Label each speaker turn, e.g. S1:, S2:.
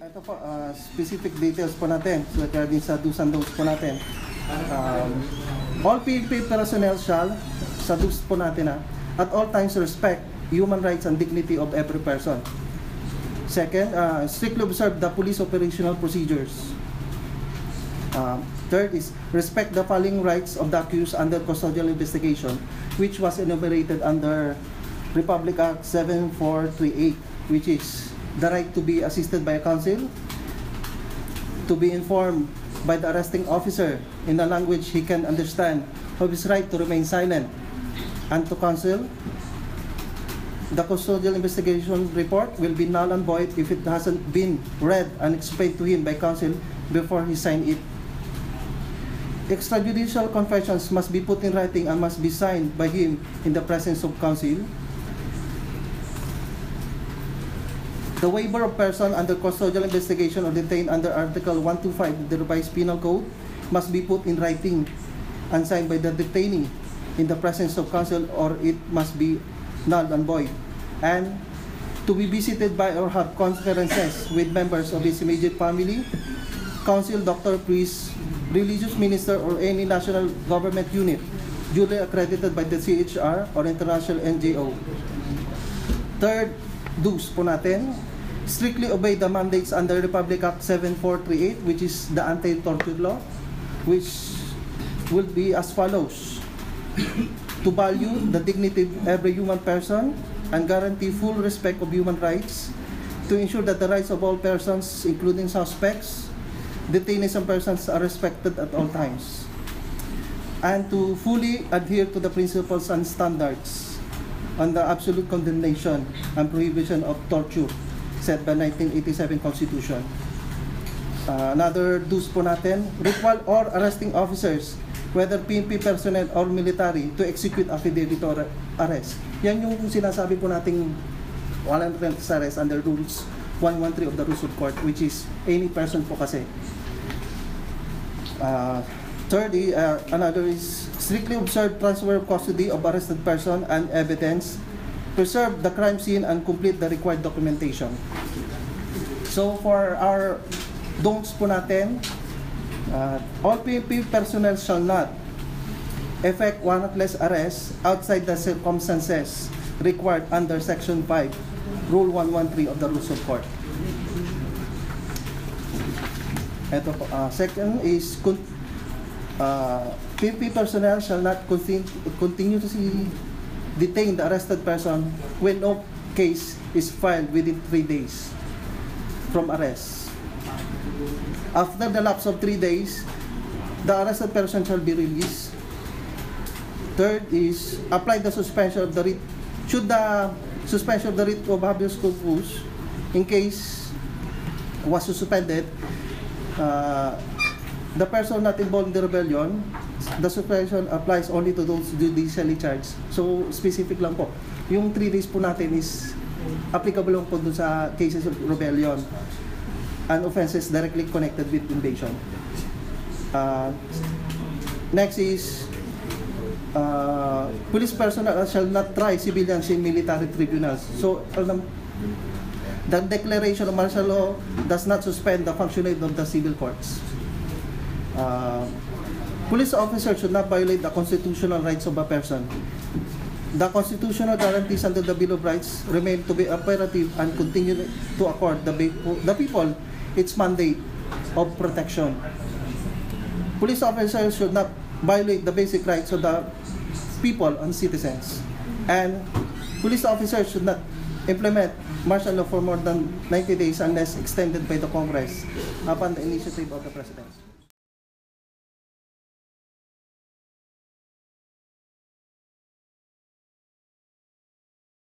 S1: Ito po, specific details po natin. So, kaya din sa do's and don'ts po natin. All PNP personnel shall, sa do's po natin at all times respect human rights and dignity of every person. Second, strictly observe the police operational procedures. Third is respect the following rights of the accused under custodial investigation, which was enumerated under Republic Act 7438, which is the right to be assisted by a counsel, to be informed by the arresting officer in a language he can understand, of his right to remain silent, and to counsel. The custodial investigation report will be null and void if it hasn't been read and explained to him by counsel before he signed it. Extrajudicial confessions must be put in writing and must be signed by him in the presence of counsel. The waiver of person under custodial investigation or detained under Article 125 of the Revised Penal Code must be put in writing and signed by the detainee in the presence of counsel, or it must be null and void. And to be visited by or have conferences with members of his immediate family, counsel, doctor, priest, religious minister, or any national government unit duly accredited by the CHR or international NGO. Third, do's po natin. Strictly obey the mandates under Republic Act 7438, which is the anti-torture law, which will be as follows: to value the dignity of every human person and guarantee full respect of human rights, to ensure that the rights of all persons, including suspects, detainees, and persons, are respected at all times, and to fully adhere to the principles and standards on the absolute condemnation and prohibition of torture set by 1987 Constitution. Another do's po natin: require all arresting officers, whether PNP personnel or military, to execute affidavit or arrest. Yan yung sinasabi po nating warrant of arrest under Rules 113 of the Rules of Court, which is any person po kasi. Thirdly, another is strictly observe transfer of custody of arrested person and evidence, preserve the crime scene, and complete the required documentation. So for our don'ts po natin, all PNP personnel shall not effect warrantless arrest outside the circumstances required under Section 5, Rule 113 of the Rules of Court. Ito po, second is PNP personnel shall not continuously detain the arrested person when no case is filed within 3 days from arrest. After the lapse of 3 days, the arrested person shall be released. Third is apply the suspension of the writ. Should the suspension of the writ of habeas corpus, in case was suspended, the person not involved in the rebellion, the suspension applies only to those judicially charged. So, specific lang po. Yung 3 days po natin is applicable lang po dun sa cases of rebellion and offenses directly connected with invasion. Next is police personnel shall not try civilians in military tribunals. So, the declaration of martial law does not suspend the functioning of the civil courts. Police officers should not violate the constitutional rights of a person. The constitutional guarantees under the Bill of Rights remain to be operative and continue to accord the people its mandate of protection. Police officers should not violate the basic rights of the people and citizens. And police officers should not implement martial law for more than 90 days unless extended by the Congress upon the initiative of the President.